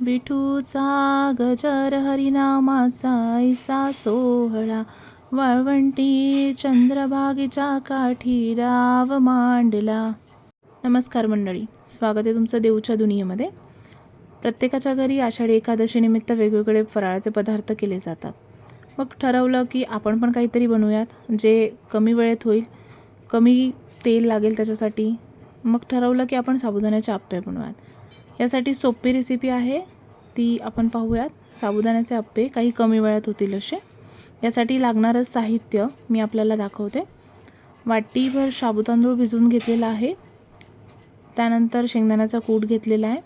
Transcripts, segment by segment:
विठूचा गजर हरिनामाचा ऐसा सोहळा, वाळवंटी चंद्रभागेच्या काठी राव मांडला. नमस्कार मंडळी, स्वागत आहे तुमचं देऊच्या दुनियेमध्ये. प्रत्येकाच्या घरी आषाढी एकादशीनिमित्त वेगवेगळे फराळाचे पदार्थ केले जातात. मग ठरवलं की आपण पण काहीतरी बनवूयात जे कमी वेळेत होईल, कमी तेल लागेल त्याच्यासाठी. मग ठरवलं की आपण साबुदाण्याचे अप्पे बनवूयात. यासाठी सोपी रेसिपी आहे, ती आपण पाहूयात. साबुदाण्याचे अप्पे काही कमी वेळात होतील असे. यासाठी लागणारं साहित्य मी आपल्याला दाखवते. वाटीभर साबुतांदूळ भिजवून घेतलेला आहे. त्यानंतर शेंगदाण्याचा कूट घेतलेला आहे.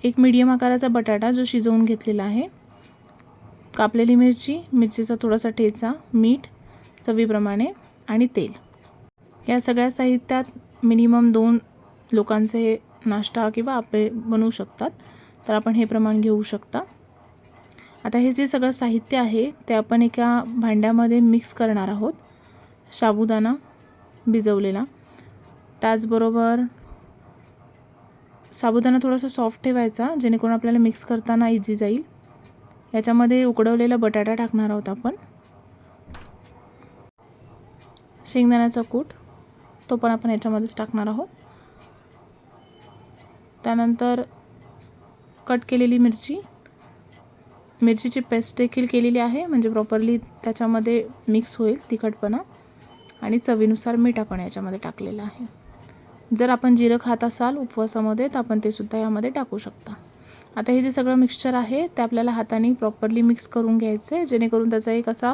एक मीडियम आकाराचा बटाटा जो शिजवून घेतलेला आहे. कापलेली मिरची, मिरचीचा थोडासा ठेचा, मीठ चवीप्रमाणे आणि तेल. या सगळ्या साहित्यात मिनिमम 2 लोकांचे नाश्ता किंवा अप्पे बनवू शकतात, तर आपण हे प्रमाण घेऊ शकता. आता हे जे सगळं साहित्य आहे ते आपण एका भांड्यामध्ये मिक्स करणार आहोत. साबुदाणा भिजवलेला, त्याचबरोबर साबुदाणा थोडासा सॉफ्ट ठेवायचा जेणेकरून आपल्याला मिक्स करताना इझी जाईल. याच्यामध्ये उकडवलेला बटाटा टाकणार आहोत आपण. शेंगदाण्याचा कूट तो पण आपण याच्यामध्येच टाकणार आहोत. त्यानंतर कट केलेली मिरचीची पेस्ट देखील केलेली आहे, म्हणजे प्रॉपरली त्याच्यामध्ये मिक्स होईल तिखटपणा. आणि चवीनुसार मीठ आपण याच्यामध्ये टाकलेलं आहे. जर आपण जिरं खात असाल उपवासामध्ये तर आपण ते सुद्धा यामध्ये टाकू शकता. आता हे जे सगळं मिक्सचर आहे ते आपल्याला हाताने प्रॉपरली मिक्स करून घ्यायचं आहे, जेणेकरून त्याचा एक असा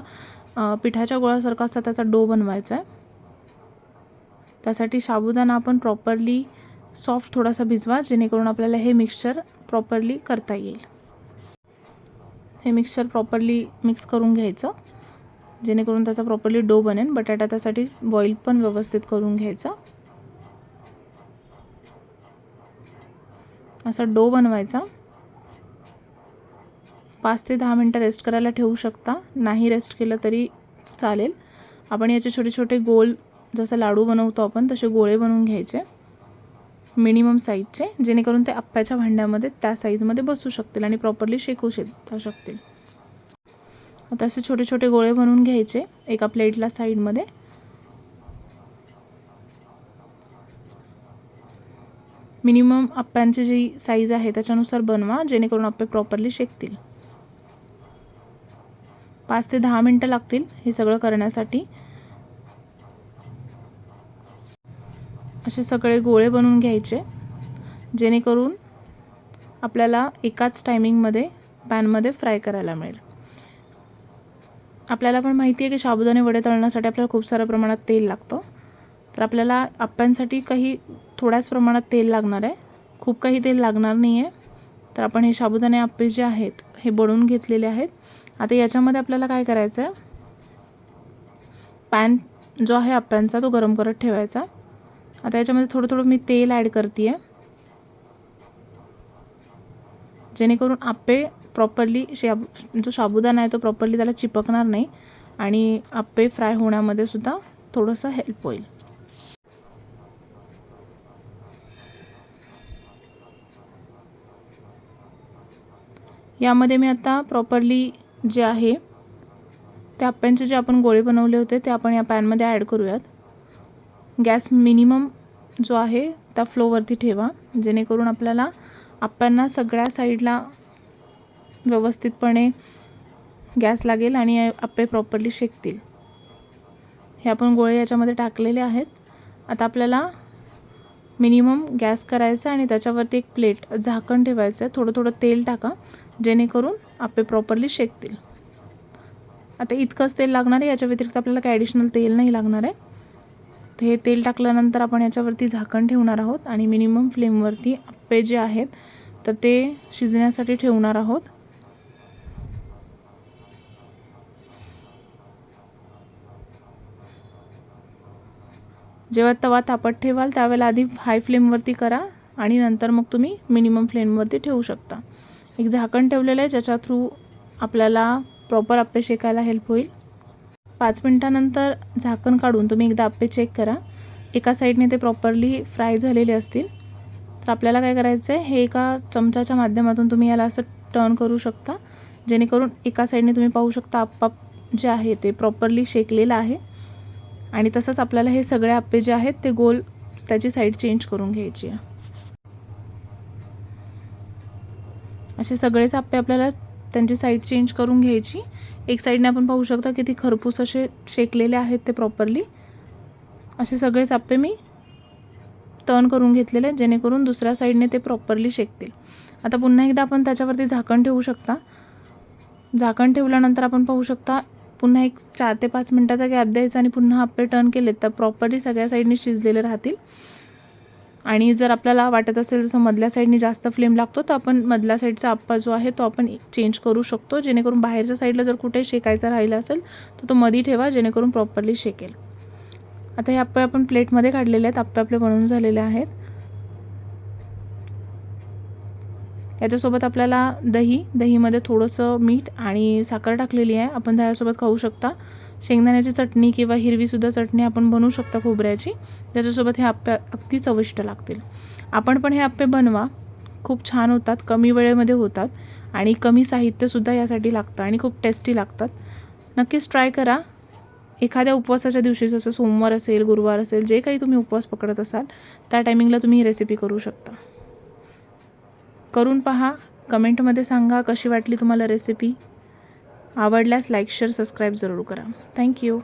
पिठाच्या गोळासारखा असा त्याचा डो बनवायचा आहे. त्यासाठी साबुदाणा आपण प्रॉपरली सॉफ्ट थोडासा भिजवा, जेणेकरून आपल्याला हे मिक्सचर प्रॉपरली करता येईल. हे मिक्सचर प्रॉपरली मिक्स करून घ्यायचं जेणेकरून त्याचा प्रॉपरली डो बनेल. बटाटा त्यासाठी बॉईल पण व्यवस्थित करून घ्यायचा. असा डो बनवायचा. 5 ते 10 मिनटं रेस्ट करायला ठेवू शकता, नाही रेस्ट केलं तरी चालेल. आपण याचे छोटे छोटे गोल, जसं लाडू बनवतो आपण तसे गोळे बनवून घ्यायचे मिनिमम साईजचे, जेणेकरून ते अप्प्याच्या भांड्यामध्ये त्या साईजमध्ये बसू शकतील आणि प्रॉपरली शेकू शकतील. आता असे छोटे छोटे गोळे बनवून घ्यायचे एका प्लेटला साईडमध्ये. मिनिमम अप्प्यांची जी साईज आहे त्याच्यानुसार बनवा, जेणेकरून अप्पे प्रॉपरली शेकतील. 5 ते 10 मिनटं लागतील हे सगळं करण्यासाठी. असे सगळे गोळे बनवून घ्यायचे जेणेकरून आपल्याला एकाच टायमिंगमध्ये पॅनमध्ये फ्राय करायला मिळेल. आपल्याला पण माहिती आहे की साबुदाणे वडे तळण्यासाठी आपल्याला खूप साऱ्या प्रमाणात तेल लागतं, तर आपल्याला अप्प्यांसाठी काही थोड्याच प्रमाणात तेल लागणार आहे, खूप काही तेल लागणार नाही आहे. तर आपण हे साबुदाणे अप्पे जे आहेत हे बनवून घेतलेले आहेत. आता याच्यामध्ये आपल्याला काय करायचं आहे, पॅन जो आहे अप्प्यांचा तो गरम करत ठेवायचा. आता याच्यामध्ये थोडं थोडं मी तेल ॲड करते आहे, जेणेकरून अप्पे प्रॉपरली जो साबुदाणा आहे तो प्रॉपरली त्याला चिपकणार नाही आणि अप्पे फ्राय होण्यामध्ये सुद्धा थोडंसं हेल्प होईल. यामध्ये मी आता प्रॉपरली जे आहे त्या अप्प्यांचे जे आपण गोळे बनवले होते ते आपण या पॅनमध्ये ॲड करूयात. गॅस मिनिमम जो आहे त्या फ्लोवरती ठेवा, जेणेकरून आपल्याला अप्प्यांना सगळ्या साईडला व्यवस्थितपणे गॅस लागेल आणि अप्पे प्रॉपरली शेकतील. हे आपण गोळे याच्यामध्ये टाकलेले आहेत. आता आपल्याला मिनिमम गॅस करायचा आणि त्याच्यावरती एक प्लेट झाकण ठेवायचं आहे. थोडं थोडं तेल टाका जेणेकरून अप्पे प्रॉपरली शेकतील. आता इतकंच तेल लागणार आहे, याच्या व्यतिरिक्त आपल्याला काही ॲडिशनल तेल नाही लागणार आहे. तर हे तेल टाकल्यानंतर आपण याच्यावरती झाकण ठेवणार आहोत आणि मिनिमम फ्लेमवरती अप्पे जे आहेत तर ते शिजण्यासाठी ठेवणार आहोत. जेव्हा तवा तापत ठेवाल त्यावेळेला आधी हाय फ्लेमवरती करा आणि नंतर मग तुम्ही मिनिमम फ्लेमवरती ठेवू शकता. एक झाकण ठेवलेलं आहे ज्याच्या थ्रू आपल्याला प्रॉपर अप्पे शेकायला हेल्प होईल. 5 मिनटानंतर झाकण काढून तुम्ही एकदा अप्पे चेक करा. एका साईडने ते प्रॉपरली फ्राय झालेले असतील तर आपल्याला काय करायचं आहे, हे एका चमच्याच्या माध्यमातून तुम्ही याला असं टर्न करू शकता, जेणेकरून एका साईडने तुम्ही पाहू शकता आप्पा जे आहे ते प्रॉपरली शेकलेलं आहे. आणि तसंच आपल्याला हे सगळे आप्पे जे आहेत ते गोल त्याची साईड चेंज करून घ्यायची आहे. असे सगळेच आप्पे आपल्याला त्यांची साईड चेंज करून घ्यायची. एक साईडने आपण पाहू शकता किती खरपूस असे शेकलेले आहेत ते प्रॉपरली. असे सगळेच आप्पे मी टर्न करून घेतलेले आहेत, जेणेकरून दुसऱ्या साईडने ते प्रॉपरली शेकतील. आता पुन्हा एकदा आपण त्याच्यावरती झाकण ठेवू शकता. झाकण ठेवल्यानंतर आपण पाहू शकता पुन्हा एक 4 ते 5 मिनटाचा गॅप द्यायचा आणि पुन्हा आप्पे टर्न केलेत तर प्रॉपरली सगळ्या साईडनी शिजलेले राहतील. आणि जर आपल्याला वाटत असेल जसं मधल्या साईडनी जास्त फ्लेम लागतो, तर आपण मधल्या साईडचा आप्पा जो आहे तो आपण चेंज करू शकतो, जेणेकरून बाहेरच्या साईडला जर कुठे शेकायचा राहिला असेल तर तो मध्ये ठेवा, जेणेकरून प्रॉपरली शेकेल. आता हे आप्पे आपण प्लेटमध्ये काढलेले आहेत. आप्पे आपले बनवून झालेले आहेत. याच्यासोबत आपल्याला दहीमध्ये थोडंसं मीठ आणि साखर टाकलेली आहे, आपण त्याच्यासोबत खाऊ शकता. शेंगदाण्याची चटणी किंवा हिरवीसुद्धा चटणी आपण बनवू शकता खोबऱ्याची, त्याच्यासोबत हे आप्पे अगदी चविष्ट लागतील. आपण पण हे आप्पे बनवा, खूप छान होतात, कमी वेळेमध्ये होतात आणि कमी साहित्यसुद्धा यासाठी लागतं आणि खूप टेस्टी लागतात. नक्कीच ट्राय करा. एखाद्या उपवासाच्या दिवशी जसं सोमवार असेल, गुरुवार असेल, जे काही तुम्ही उपवास पकडत असाल त्या टायमिंगला तुम्ही ही रेसिपी करू शकता. करून पहा, कमेंटमध्ये सांगा कशी वाटली तुम्हाला रेसिपी. आवडल्यास लाईक, शेअर, सबस्क्राईब जरूर करा. थँक्यू.